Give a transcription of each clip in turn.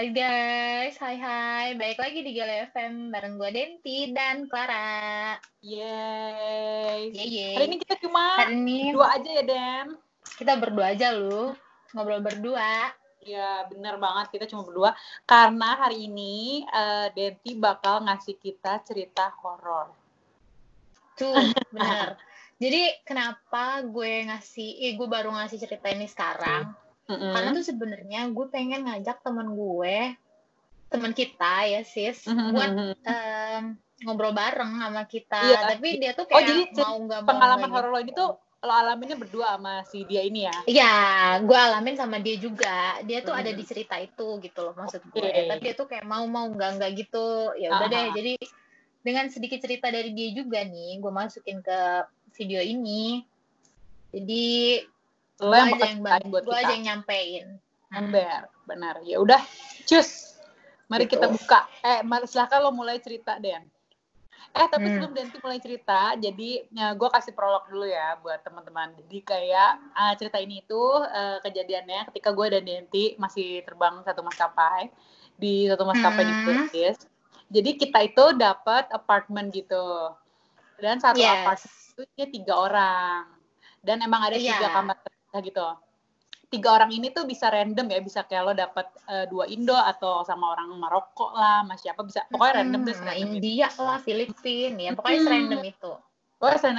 Hai guys, hai, balik lagi di Gala FM bareng gue Denti dan Clara. Yeay. Yeay. Hari ini kita cuma Hari ini berdua aja ya, Den? Kita berdua aja lu, ngobrol berdua. Ya, bener banget, kita cuma berdua. Karena hari ini Denti bakal ngasih kita cerita horor. Tuh, bener. Jadi kenapa gue baru ngasih cerita ini sekarang? Karena tuh sebenarnya gue pengen ngajak teman kita ya sis, buat ngobrol bareng sama kita. Iya. Tapi dia tuh kayak jadi mau nggak mau pengalaman gitu. horor lo ini tuh lo alaminnya berdua sama si dia ini ya? Iya, gue alamin sama dia juga. Dia tuh ada di cerita itu gitu loh maksud gue. Tapi dia tuh kayak mau nggak gitu. Ya udah deh. Jadi dengan sedikit cerita dari dia juga nih, gue masukin ke video ini. Jadi gue aja yang nyampein. Benar. Ya udah, cus. Mari gitu. Kita buka. Silakan lo mulai cerita, Den. Tapi sebelum Denti mulai cerita, jadi gue kasih prolog dulu ya buat teman-teman. Jadi kayak cerita ini itu kejadiannya ketika gue dan Denti masih terbang satu maskapai di satu maskapai di Inggris. Jadi kita itu dapat apartemen gitu. Dan satu apartemen itu 3 orang. Dan emang ada 3 kamar gitu. 3 orang ini tuh bisa random ya, bisa kayak lo dapet 2 Indo atau sama orang Maroko lah, sama siapa bisa, pokoknya random deh. India lah, Filipina ya, pokoknya serandom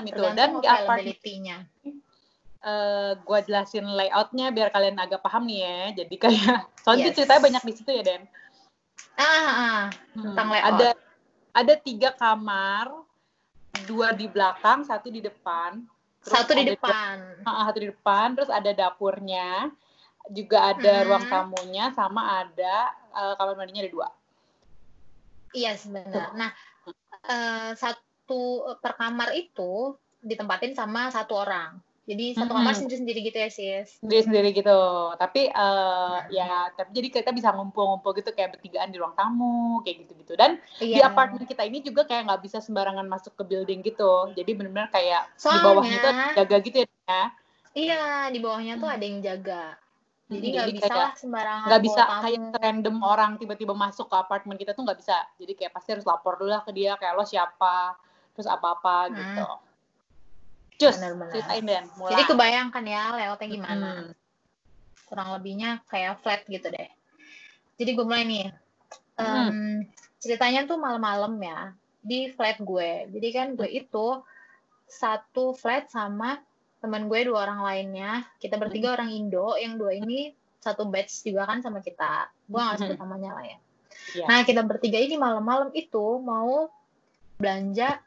itu. Dan di apartemen gue jelasin layoutnya biar kalian agak paham nih ya. Jadi kayak, soalnya ceritanya banyak di situ ya, Den. Tentang layout. Ada 3 kamar, 2 di belakang, 1 di depan. Satu di depan, terus ada dapurnya, juga ada ruang tamunya, sama ada kamar mandinya ada 2. Iya sebenarnya. Nah, satu per kamar itu ditempatin sama 1 orang. Jadi satu kamar sendiri-sendiri gitu ya sis. Sendiri gitu. Tapi tapi jadi kita bisa ngumpul-ngumpul gitu kayak bertigaan di ruang tamu kayak gitu-gitu. Dan di apartemen kita ini juga kayak nggak bisa sembarangan masuk ke building gitu. Jadi benar-benar kayak di bawahnya itu ada jaga gitu ya. Iya, di bawahnya tuh ada yang jaga. Jadi nggak bisa lah sembarangan. Nggak bisa kayak random orang tiba-tiba masuk ke apartemen kita tuh nggak bisa. Jadi kayak pasti harus lapor dulu lah ke dia kayak lo siapa, terus apa-apa gitu. Benar-benar. Ceritain Den, mulai. Jadi kebayangkan ya layoutnya gimana. Kurang lebihnya kayak flat gitu deh. Jadi gue mulai nih. Ceritanya tuh malam-malam ya di flat gue. Jadi kan gue itu satu flat sama teman gue 2 orang lainnya. Kita bertiga orang Indo, yang 2 ini satu batch juga kan sama kita. Gue nggak sebut namanya lah ya. Nah kita bertiga ini malam-malam itu mau belanja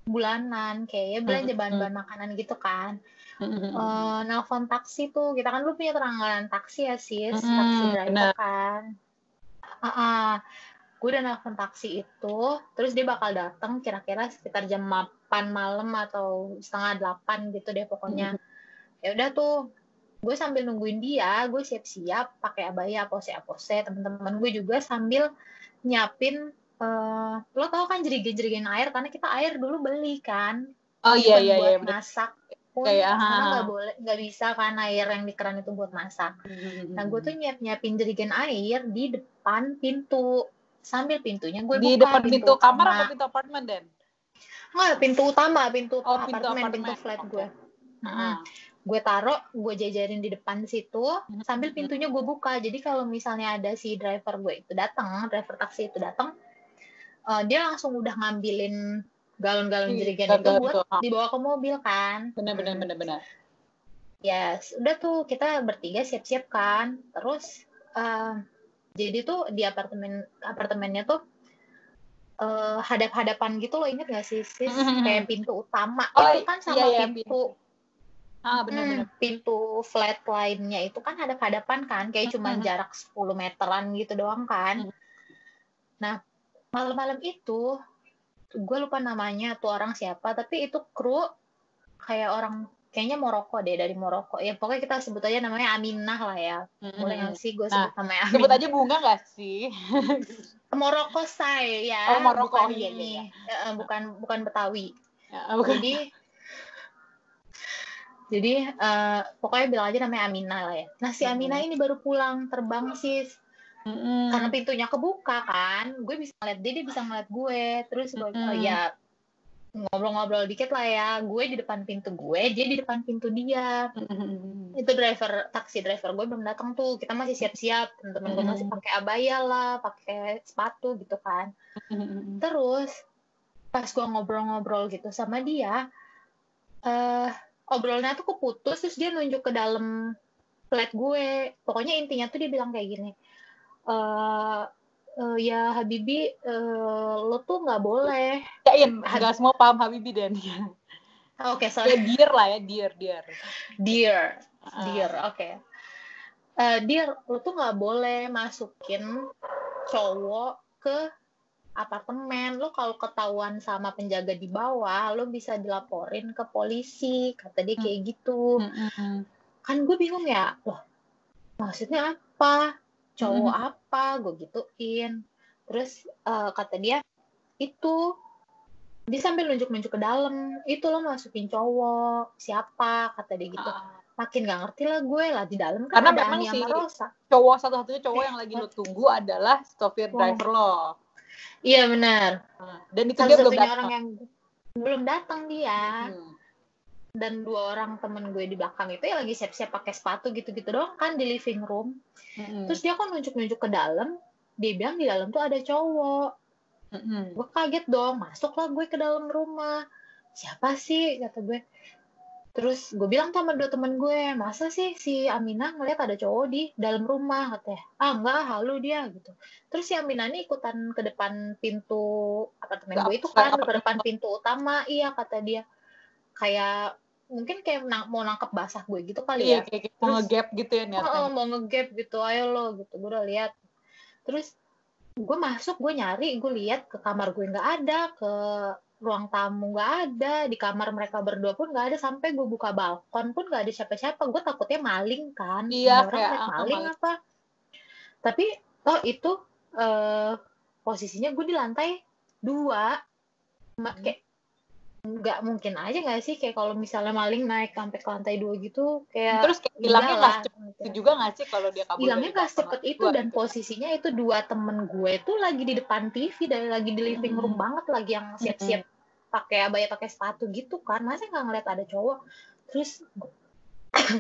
bulanan, kayak belanja bahan-bahan makanan gitu kan. Nelfon taksi tuh, kita kan dulu punya langganan taksi ya sis, taksi driver kan. Gue udah nelfon taksi itu, terus dia bakal datang kira-kira sekitar jam 8 malam atau setengah 8 gitu deh pokoknya. Ya udah tuh, gue sambil nungguin dia, gue siap-siap pakai abaya pose-pose, teman-teman gue juga sambil nyiapin. Lo tau kan jerigen air, karena kita air dulu beli kan. Iya buat masak pun karena nggak bisa kan air yang di keran itu buat masak. Nah gue tuh nyiapin jerigen air di depan pintu, sambil pintunya gue buka. Di depan pintu kamar atau pintu apartemen, Den? Nggak, pintu utama, pintu apartemen, pintu flat gue. Gue gue jajarin di depan situ, sambil pintunya gue buka. Jadi kalau misalnya ada si driver taksi itu datang, dia langsung udah ngambilin galon-galon jerigen itu buat dibawa ke mobil kan. Benar. Yes, udah tuh kita bertiga siap-siap kan. Terus jadi tuh di apartemennya tuh hadap-hadapan gitu, lo inget gak sih sis? Kayak pintu utama itu kan sama pintu. Benar. Pintu flat lainnya itu kan hadap-hadapan kan, kayak cuma jarak 10 meteran gitu doang kan. Nah malam-malam itu gue lupa namanya tuh orang siapa, tapi itu kru kayak orang kayaknya Maroko deh, dari Maroko ya, pokoknya kita sebut aja namanya Aminah lah ya. Boleh nggak sih gue sebut namanya Aminah? Sebut aja Bunga nggak sih? Maroko say ya. Maroko, bukan ini bukan Betawi. Jadi pokoknya bilang aja namanya Aminah lah ya. Nah si Aminah ini baru pulang terbang sis. Karena pintunya kebuka kan, gue bisa ngeliat dia bisa ngeliat gue. Terus gue, ya ngobrol-ngobrol dikit lah ya. Gue di depan pintu gue, dia di depan pintu dia. Itu taksi driver gue belum datang tuh. Kita masih siap-siap. Temen gue masih pakai abaya lah, pakai sepatu gitu kan. Terus pas gue ngobrol-ngobrol gitu sama dia, obrolnya tuh keputus. Terus dia nunjuk ke dalam flat gue. Pokoknya intinya tuh dia bilang kayak gini, ya Habibi, lo tuh nggak boleh. Nggak semua paham Habibi dan Oke, sorry. Dear lah ya, dear. Oke. Dear, lo tuh nggak boleh masukin cowok ke apartemen. Lo kalau ketahuan sama penjaga di bawah, lo bisa dilaporin ke polisi. Kata dia kayak gitu. Kan gue bingung ya, loh maksudnya apa? Cowok apa? Gue gituin. Terus kata dia, dia sambil nunjuk-nunjuk ke dalam, itu lo masukin cowok siapa, kata dia gitu. Makin gak ngerti lah gue lah, di dalam kan karena ada memang Ania si Marosa. Cowok satu-satunya cowok yang lagi lo tunggu adalah sopir driver lo. Iya benar. Dan itu dia belum datang. Orang yang belum datang dia. Dan 2 orang temen gue di belakang itu ya lagi siap-siap pakai sepatu gitu-gitu doang kan di living room. Terus dia kan nunjuk-nunjuk ke dalam, dia bilang di dalam tuh ada cowok. Gue kaget dong, masuklah gue ke dalam rumah. Siapa sih, kata gue. Terus gue bilang tuh sama 2 temen gue, masa sih si Aminah ngeliat ada cowok di dalam rumah, katanya. Enggak, halu dia gitu. Terus si Aminah ini ikutan ke depan pintu apartemen gue itu kan, ke depan pintu utama. Iya, kata dia. Kayak mungkin kayak mau nangkep basah gue gitu kali ya. Iya, kayak mau nge-gap gitu ya niatnya. Mau nge-gap gitu, ayo lo gitu. Gue udah lihat. Terus gue masuk, gue nyari, gue lihat ke kamar gue nggak ada, ke ruang tamu nggak ada, di kamar mereka berdua pun nggak ada, sampai gue buka balkon pun nggak ada siapa-siapa. Gue takutnya maling kan. Iya, orang lihat maling apa. Tapi itu posisinya gue di lantai 2. Kayak nggak mungkin aja nggak sih, kayak kalau misalnya maling naik sampai ke lantai 2 gitu, kayak terus kayak hilangnya nggak cepet itu juga nggak sih kalau dia kabur? Hilangnya nggak cepet itu, dan gitu. Posisinya itu 2 temen gue tuh lagi di depan TV, dan lagi di living room banget, lagi yang siap-siap pakai abaya, pakai sepatu gitu kan, masa nggak ngeliat ada cowok. Terus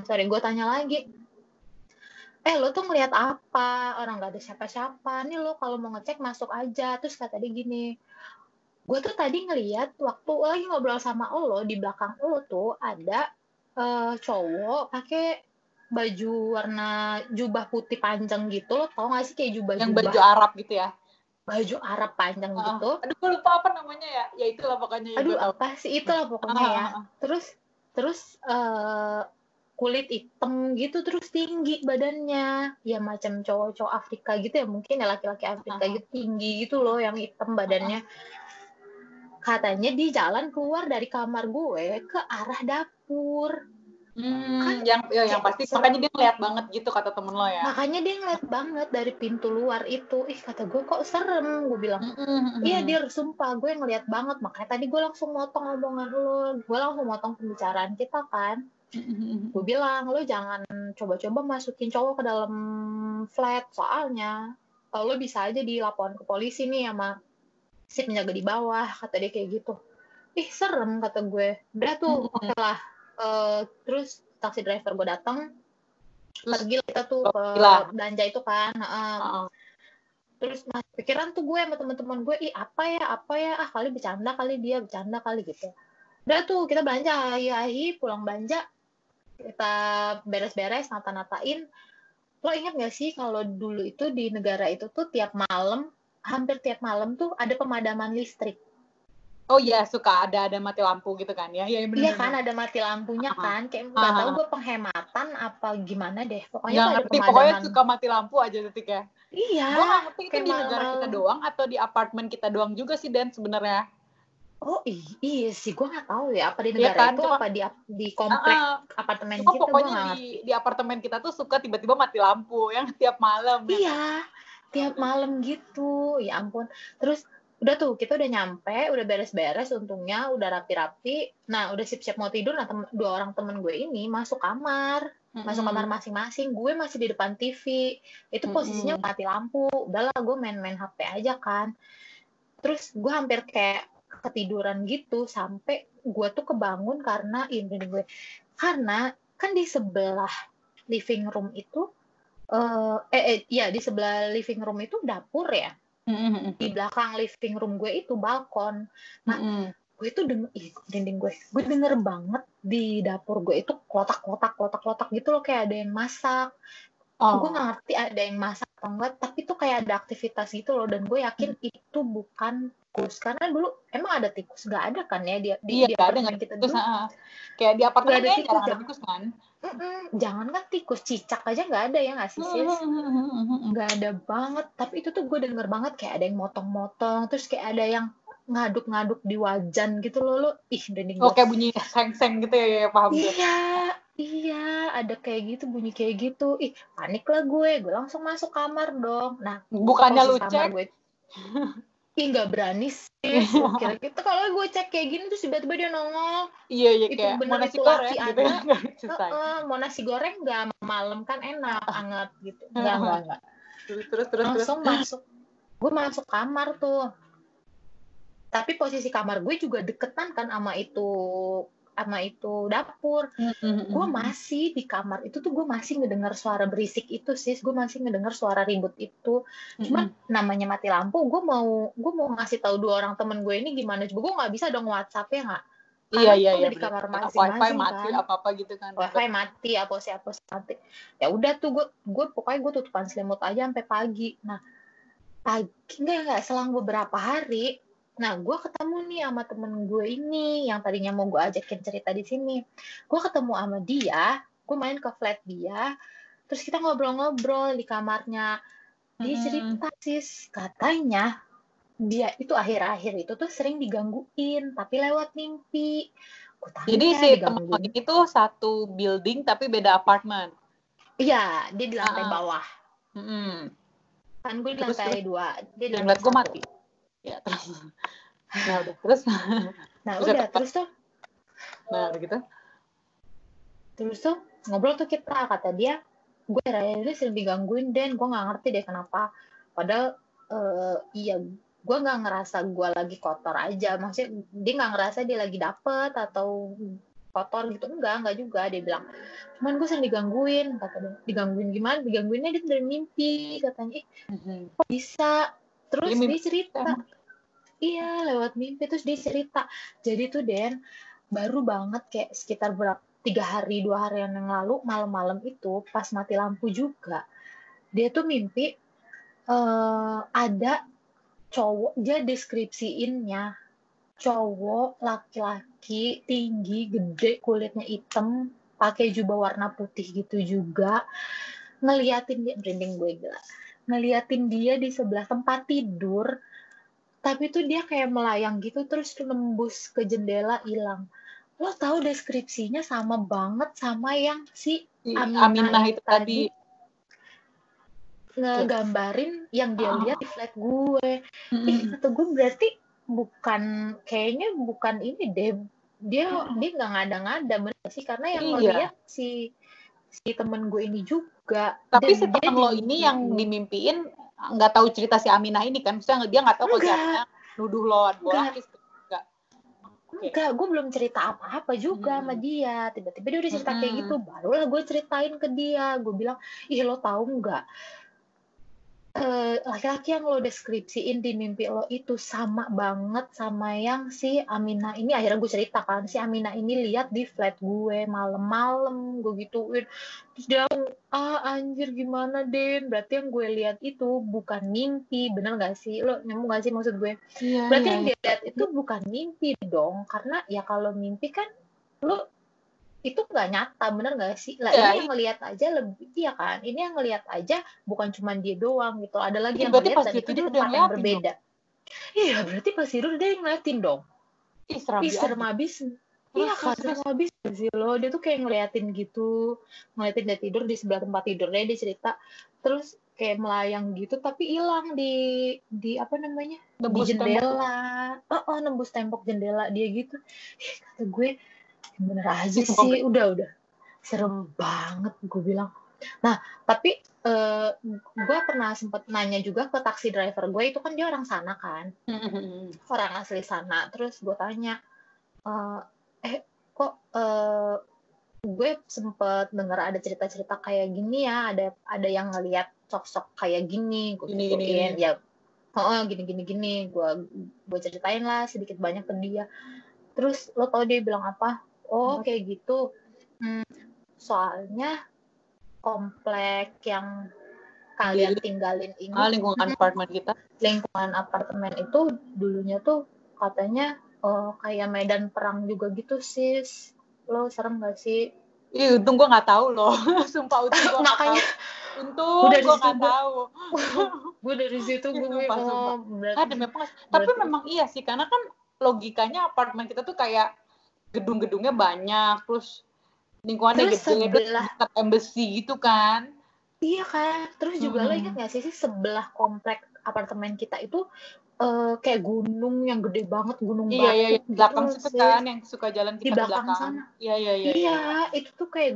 gue tanya lagi, lo tuh ngeliat apa? Orang nggak ada siapa-siapa nih, lo kalau mau ngecek masuk aja. Terus kata dia gini, gue tuh tadi ngeliat waktu lagi ngobrol sama lo, di belakang lo tuh ada cowok pakai baju warna jubah putih panjang gitu. Lo tau gak sih kayak jubah yang baju Arab gitu ya? Baju Arab panjang gitu. Aduh, gue lupa apa namanya ya. Ya itulah pokoknya. Aduh, apa sih itulah pokoknya ya. Terus kulit hitam gitu, terus tinggi badannya, ya macam cowok-cowok Afrika gitu ya, mungkin ya laki-laki Afrika gitu, tinggi gitu loh, yang hitam badannya. Katanya di jalan keluar dari kamar gue ke arah dapur. Kan, yang pasti makanya dia ngeliat banget gitu, kata temen lo ya. Makanya dia ngeliat banget dari pintu luar itu. Kata gue kok serem, gue bilang. Iya dia sumpah gue ngeliat banget. Makanya tadi gue langsung motong omongan lo, gue langsung motong pembicaraan kita kan. Gue bilang, lo jangan coba-coba masukin cowok ke dalam flat, soalnya lo bisa aja dilaporin ke polisi nih sama si penjaga di bawah, kata dia kayak gitu. Serem, kata gue. Udah tuh, oke lah. Terus taksi driver gue datang, pergi kita tuh ke belanja itu kan. Terus pikiran tuh gue sama teman-teman gue, apa ya, kali bercanda kali gitu. Udah tuh kita belanja, pulang belanja, kita beres-beres, nata-natain. Lo ingat gak sih kalau dulu itu di negara itu tuh hampir tiap malam tuh ada pemadaman listrik. Oh iya, suka ada mati lampu gitu kan ya? Iya kan, ada mati lampunya kan. Kayak nggak tahu gue penghematan apa gimana deh. Pokoknya nggak ada ngerti, pemadaman. Pokoknya suka mati lampu aja detik ya. Iya. Gue nggak ngerti itu di negara kita doang atau di apartemen kita doang juga sih, Dan, sebenarnya. Oh iya sih, gue nggak tahu ya apa di negara itu apa di komplek apartemen kita. Pokoknya di apartemen kita tuh suka tiba-tiba mati lampu yang tiap malam. Iya, tiap malam gitu. Ya ampun. Terus Udah tuh, kita udah nyampe, udah beres-beres untungnya, udah rapi-rapi. Nah, udah siap-siap mau tidur, nah dua orang temen gue ini masuk kamar masing-masing. Gue masih di depan TV. Itu posisinya mati lampu. Udahlah, gue main-main HP aja kan. Terus gue hampir kayak ketiduran gitu, sampai gue tuh kebangun karena karena kan di sebelah living room itu, di sebelah living room itu dapur ya. Di belakang living room gue itu balkon. Nah, gue itu gue denger banget di dapur gue itu klotak gitu loh, kayak ada yang masak. Gue nggak ngerti ada yang masak atau enggak, tapi tuh kayak ada aktivitas gitu loh, dan gue yakin itu bukan tikus, karena dulu emang ada tikus, nggak ada kan ya di apartemen kita dulu. Kayak di apartemen ada tikus, ada tikus kan. Jangan kan tikus, cicak aja nggak ada ya nggak sih sis? Nggak ada banget. Tapi itu tuh gue denger banget kayak ada yang motong-motong, terus kayak ada yang ngaduk-ngaduk di wajan gitu loh. Dinding gue. Kayak bunyi seng-seng gitu ya, paham gue. Iya, ada kayak gitu, bunyi kayak gitu. Panik lah gue langsung masuk kamar dong. Nah, bukannya lu cek? Gue, nggak berani sih. Kira gitu kalau gue cek kayak gini terus tiba-tiba dia nongol. Iya itu kayak bener mau nasi itu goreng laki gitu ada. Mau nasi goreng nggak, malam kan enak anget gitu. Nggak. Terus langsung masuk. Gue masuk kamar tuh. Tapi posisi kamar gue juga deketan kan sama itu dapur. Gue masih di kamar itu tuh, gue masih ngedengar suara berisik itu sis. Gue masih ngedengar suara ribut itu. Cuman namanya mati lampu, gue mau ngasih tahu dua orang temen gue ini gimana. Gue nggak bisa dong WhatsApp ya nggak. Iya, udah di kamar masing-masing Wifi mati kan. apa gitu kan. Wifi mati, apa mati. Ya udah tuh gue pokoknya gue tutupan selimut aja sampai pagi. Nah, pagi nggak selang beberapa hari. Nah, gue ketemu nih sama temen gue ini yang tadinya mau gue ajakin cerita di sini. Gue ketemu sama dia, gue main ke flat dia, terus kita ngobrol-ngobrol di kamarnya. Dia cerita sis, katanya dia itu akhir-akhir itu tuh sering digangguin, tapi lewat mimpi. Jadi si temen ini tuh satu building tapi beda apartemen. Iya, dia di lantai bawah. Kan gue di lantai 2, dia di lantai 1. Gue mati. Ya, terus. Nah, udah terus. Terus tuh. Nah, gitu. Terus tuh ngobrol tuh kita, kata dia, gue ini sering digangguin Den, gue nggak ngerti deh kenapa. Padahal gue nggak ngerasa gue lagi kotor aja, maksudnya dia nggak ngerasa dia lagi dapet atau kotor gitu, enggak juga. Dia bilang, cuman gue sering digangguin, kata dia. Digangguin gimana? Digangguinnya dia dari mimpi, katanya. Kok bisa? Terus dia cerita. Iya, lewat mimpi. Terus dia cerita. Jadi tuh Den, baru banget kayak sekitar 2 hari yang lalu, malam-malam itu pas mati lampu juga, dia tuh mimpi ada cowok, dia deskripsiinnya cowok laki-laki tinggi gede, kulitnya hitam, pakai jubah warna putih gitu juga, ngeliatin dia, merinding gue gila, ngeliatin dia di sebelah tempat tidur, tapi tuh dia kayak melayang gitu terus nembus ke jendela hilang. Lo tahu deskripsinya sama banget sama yang si Aminah itu tadi ngegambarin yang dia lihat di flat gue. Kata gue berarti kayaknya bukan ini deh. Dia nggak ngada-ngada bener sih, karena yang ngeliat si temen gue ini juga. Tapi si temen lo ini yang dimimpiin nggak tahu cerita si Aminah ini kan? Maksudnya dia nggak tahu kalau si Aminah nuduh lo bolakis. Enggak, gue belum cerita apa-apa juga sama dia. Tiba-tiba dia udah cerita kayak gitu, barulah gue ceritain ke dia. Gue bilang, lo tahu nggak, laki-laki yang lo deskripsiin di mimpi lo itu sama banget sama yang si Aminah ini. Akhirnya gue ceritakan, si Aminah ini lihat di flat gue malam-malam, gue gituin. Terus dia, anjir gimana Den, berarti yang gue lihat itu bukan mimpi. Bener gak sih? Lo nyambung gak sih maksud gue? Berarti yang dia lihat itu bukan mimpi dong, karena ya kalau mimpi kan lo itu nggak nyata, bener nggak sih? Lah ini yang ngelihat aja lebih, iya kan? Ini yang ngelihat aja bukan cuma dia doang gitu. Ada lagi yang ngelihat dan itu di tempat yang berbeda. Iya, berarti pas tidur dia yang ngeliatin dong. Serem abis. Iya kan, serem abis sih lo. Dia tuh kayak ngeliatin gitu, ngeliatin dia tidur di sebelah tempat tidurnya, dia cerita. Terus kayak melayang gitu tapi hilang di apa namanya, di Nebus tembok. jendela. Nembus tembok jendela dia gitu. Kata gue bener aja Ih, sumpah, sih, udah serem banget gue bilang. Nah tapi gue pernah sempet nanya juga ke taksi driver gue, itu kan dia orang sana kan, orang asli sana. Terus gue tanya, kok gue sempet denger ada cerita-cerita kayak gini ya, ada yang ngelihat sosok kayak gini, gue gini. gituin ya. Gini gue ceritain lah sedikit banyak ke dia. Terus lo tau dia bilang apa? Kayak gitu. Soalnya komplek yang kalian tinggalin ini, lingkungan apartemen kita. lingkungan apartemen itu dulunya tuh katanya kayak medan perang juga gitu sis. Lo serem gak sih? Ih, untung gue nggak tahu loh. Sumpah untung gue nggak tahu. Makanya Untung gue nggak tahu. gue dari situ gue Sumpah. berarti, Demi apa? Tapi memang iya sih, karena kan logikanya apartemen kita tuh kayak gedung-gedungnya banyak, terus lingkungannya terus gede, terus sebelah, dekat embassy gitu kan. iya kan, terus juga lo ingat gak sih sebelah komplek apartemen kita itu kayak gunung yang gede banget, gunung Iya, batu gitu belakang loh situ sih, kan yang suka jalan di kita ke belakang belakang. sana. Iya. Itu tuh kayak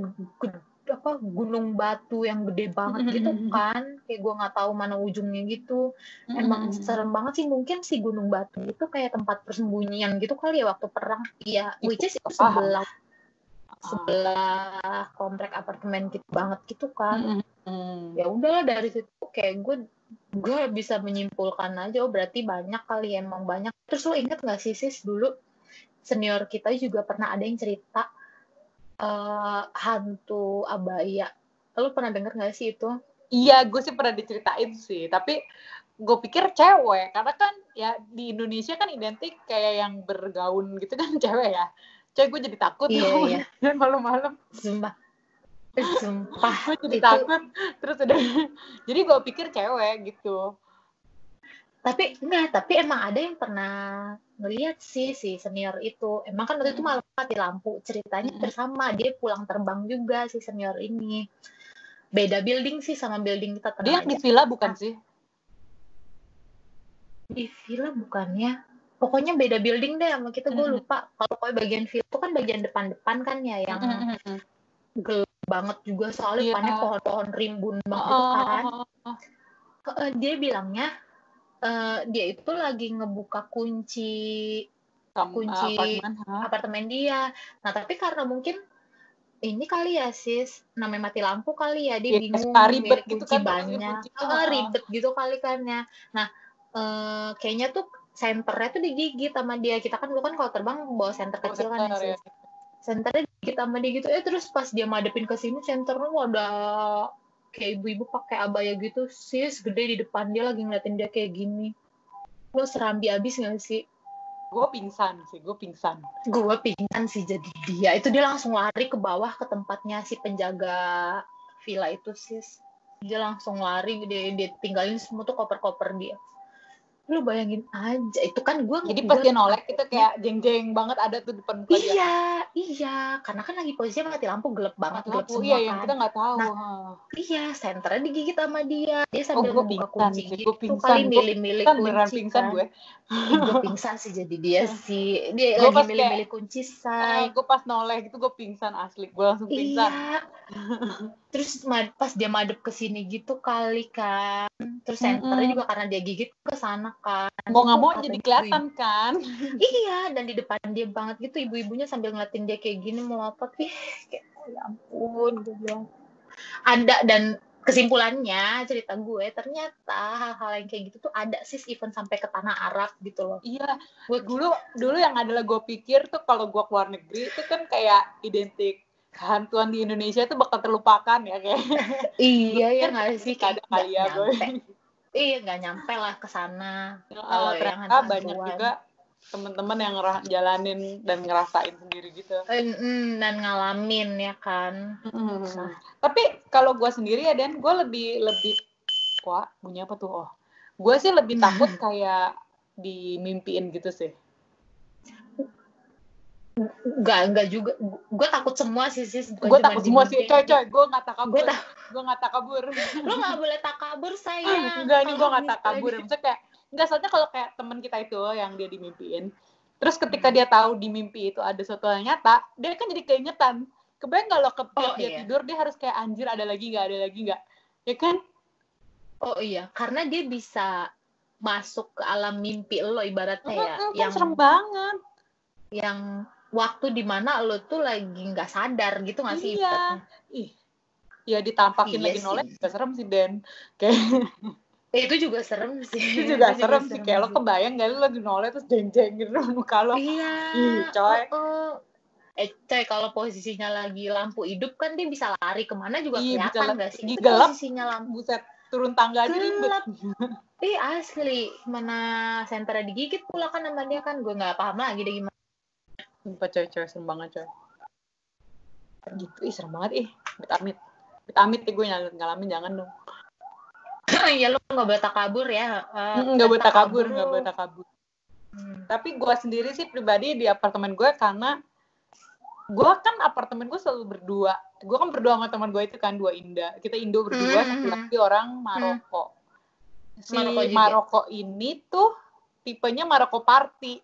gunung batu yang gede banget gitu kan, kayak gue nggak tahu mana ujungnya gitu. Emang serem banget sih. Mungkin si gunung batu itu kayak tempat persembunyian gitu kali ya waktu perang. Iya, which is itu sebelah komplek apartemen gitu banget gitu kan. Ya udahlah, dari situ kayak gue bisa menyimpulkan aja, berarti banyak kali, emang banyak. Terus lo inget nggak sih sis, dulu senior kita juga pernah ada yang cerita hantu abaya. Lo pernah denger nggak sih itu? Iya, gue sih pernah diceritain sih, tapi gue pikir cewek, karena kan ya di Indonesia kan identik kayak yang bergaun gitu kan cewek ya. Cewek gue jadi takut. Iya. Dan malam-malam. Sumpah. Gue jadi itu. takut, terus udah. Jadi gue pikir cewek gitu. Tapi emang ada yang pernah ngeliat sih si senior itu. Emang kan waktu itu malam mati lampu, ceritanya bersama, dia pulang terbang juga si senior ini. Beda building sih sama building kita, Dia tenang yang di aja. villa bukan sih? Di villa bukannya? Pokoknya beda building deh sama kita, gue lupa. Kalau pokoknya bagian villa itu kan bagian depan-depan kan ya, yang gelap banget juga, soalnya depannya pohon-pohon rimbun banget gitu kan. Dia bilangnya dia itu lagi ngebuka kunci apartemen dia. Nah tapi karena mungkin ini kali ya sis, namanya mati lampu kali ya, dia bingung ribet milih gitu kunci kan, banyak, ribet gitu kali kan ya. Nah kayaknya tuh senternya tuh digigit sama dia. Kita kan dulu kan kalau terbang bawa senter kecil kan ya sis. Senternya digigit sama dia gitu. Terus pas dia madepin ke sini, senternya ada kayak ibu-ibu pakai abaya gitu sis, gede di depan dia, lagi ngeliatin dia kayak gini. Lo serambi abis gak sih? Gue pingsan sih. Gue pingsan sih jadi dia. Itu dia langsung lari ke bawah ke tempatnya si penjaga villa itu sis. Dia langsung lari, dia tinggalin semua tuh koper-koper dia. Lu bayangin aja, itu kan gue. Jadi pas dia nolek itu kayak jeng-jeng banget ada tuh depan muka dia. Iya, karena kan lagi posisinya mati lampu, gelap banget, gelap semua iya, kan. yang kita nggak tahu. Nah, iya, senternya digigit sama dia. Dia sambil membuka kunci sih, gitu kali, milih-milih kunci pingsan kan. gue. Gue pingsan sih jadi dia sih. Dia Gue lagi milih-milih kunci, say. Gue pas noleh gitu gue pingsan asli. Gue langsung pingsan. Iya. Terus pas dia madep ke sini gitu kali kan. Terus senternya juga karena dia gigit ke sana kan. Mau nggak mau jadi kelihatan kan. Iya, dan di depan dia banget gitu, ibu-ibunya sambil ngeliatin dia kayak gini melopot. Kayak ya ampun, gue bilang. Ada, dan kesimpulannya cerita gue, ternyata hal-hal yang kayak gitu tuh ada sih, even sampai ke tanah Arab gitu loh. Iya, dulu yang adalah gue pikir tuh kalau gue keluar negeri itu kan kayak identik kehantuan di Indonesia itu bakal terlupakan ya kayak. Iya ya nggak sih, kayak kali ya nyampe. Iya, nggak nyampe lah ke sana. Kalau yang banyak juga teman-teman yang jalanin dan ngerasain sendiri gitu. Dan ngalamin ya kan. Tapi kalau gue sendiri ya Dan, gue lebih wah bunyi apa tuh? Gue sih lebih takut kayak dimimpiin gitu sih. Enggak juga. Gue takut semua sih, sis. Bukan Gue cuma takut di semua sih, mimpi. coy. Gue nggak takabur. Gue Gue nggak takabur. Lo nggak boleh takabur, sayang. Enggak, ini gue Kalau nggak takabur. Maksudnya kayak, nggak, soalnya kalau kayak teman kita itu yang dia dimimpiin, terus ketika dia tahu di mimpi itu ada sesuatu yang nyata, dia kan jadi keingetan. Kebayang nggak lo ketika dia tidur, dia harus kayak anjir ada lagi nggak? Ya kan? Oh iya, karena dia bisa masuk ke alam mimpi lo ibaratnya ya, Kan yang serem banget. yang waktu dimana lo tuh lagi nggak sadar gitu nggak sih ibaratnya? Ih, ya ditampakin Iya lagi sih. noleh juga serem sih, Den. Kayak Itu juga serem sih. itu juga serem sih, kayak lo kebayang gak lo lagi noleh terus jeng-jeng gitu muka lo. Iya. Ih, coy. Coy, kalau posisinya lagi lampu hidup kan dia bisa lari kemana juga kelihatan nggak sih? Itu gelap, posisinya lampu. buset, turun tangga aja ribet. Asli, mana senternya digigit pula kan sama dia kan, gue nggak paham lagi deh gimana. Sumpah coy, serem banget coy. Gitu, serem banget amit gue ngalamin, jangan dong. Ya lo nggak boleh takabur ya. Nggak boleh takabur. Tapi gue sendiri sih pribadi di apartemen gue, karena gue kan apartemen gue selalu berdua. Gue kan berdua sama teman gue itu kan, dua Inda. Kita Indo berdua, satu lagi orang Maroko. Si Maroko ini tuh tipenya Maroko Party.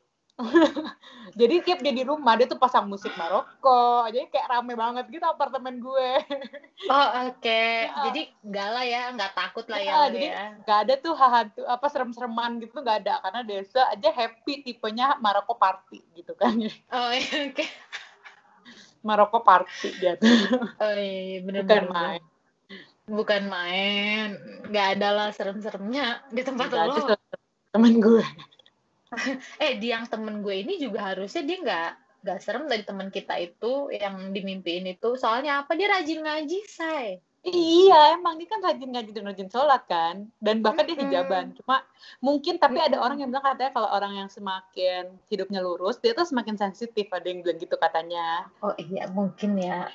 Jadi tiap dia di rumah, dia tuh pasang musik Maroko. Jadi kayak rame banget gitu apartemen gue. Oh, oke. Jadi enggak lah ya, enggak takut lah ya. Jadi enggak ada tuh hantu apa serem-sereman gitu, enggak ada, karena desa aja happy, tipenya Maroko Party gitu kan. Oh, oke. Maroko Party dia tuh. Oh iya, bener. Bukan main. Enggak ada lah serem-seremnya di tempat lo. Ada temen gue. Di yang temen gue ini juga harusnya dia nggak serem dari temen kita itu yang dimimpiin itu. Soalnya apa? Dia rajin ngaji, say. Iya, emang dia kan rajin ngaji dan rajin sholat kan, dan bahkan dia hijaban. Cuma mungkin, tapi ada orang yang bilang katanya kalau orang yang semakin hidupnya lurus, dia tuh semakin sensitif, ada yang bilang gitu katanya. Oh iya, mungkin ya.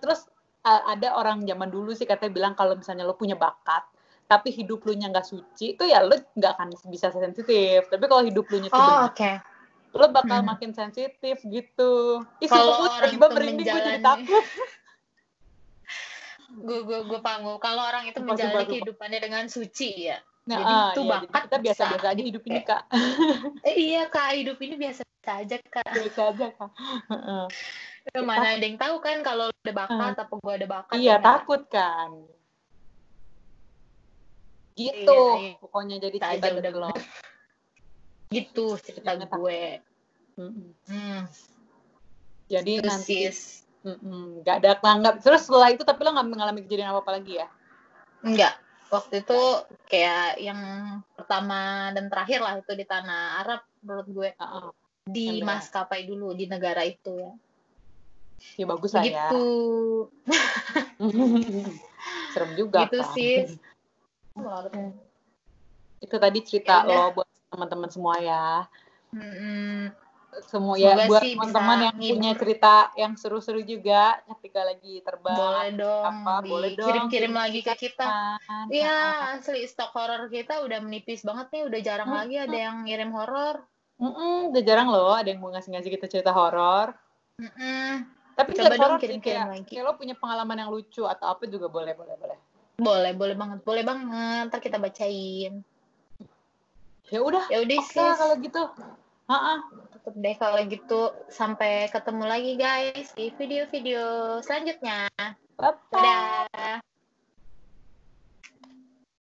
Terus ada orang zaman dulu sih katanya bilang kalau misalnya lo punya bakat, tapi hidup lu nya nggak suci, itu ya lo nggak akan bisa sensitif. Tapi kalau hidup lu nya tuh benar, lo bakal makin sensitif gitu. Kalau orang tiba-tiba merinding, gue jadi takut. Gue paham. Kalau orang itu menjalani kehidupannya dengan suci ya. Nah, jadi itu bakat, jadi kita biasa-biasa aja hidup ini, Kak. Iya, Kak, hidup ini biasa aja, Kak. Biasa aja, Kak. Mana ada yang tahu kan kalau ada bakat apa gue ada bakat. Iya, takut kan. Gitu. Iya. Pokoknya jadi cerita udah lo. Gitu cerita gue. Jadi nanti nggak ada tanggap. Terus setelah itu tapi lo nggak mengalami kejadian apa lagi ya? Enggak. Waktu itu kayak yang pertama dan terakhir lah itu di tanah Arab menurut gue. Di maskapai dulu di negara itu ya. Ya bagus lah ya. Gitu. Serem juga gitu kan. Sih. Itu tadi cerita lo buat teman-teman semua ya. Semua ya, buat teman-teman yang punya cerita yang seru-seru juga ketika lagi terbang. Boleh dong. Boleh dong. Kirim lagi ke kita. Iya, asli stok horor kita udah menipis banget nih, udah jarang lagi ada yang ngirim horor. Udah jarang loh ada yang mau ngasih kita cerita horor. Tapi coba dong kirim-kirim lagi. Kalau punya pengalaman yang lucu atau apa juga boleh. Boleh banget. Ntar kita bacain. Ya udah sih kalau gitu. Tutup deh kalau gitu. Sampai ketemu lagi guys di video-video selanjutnya. Bye.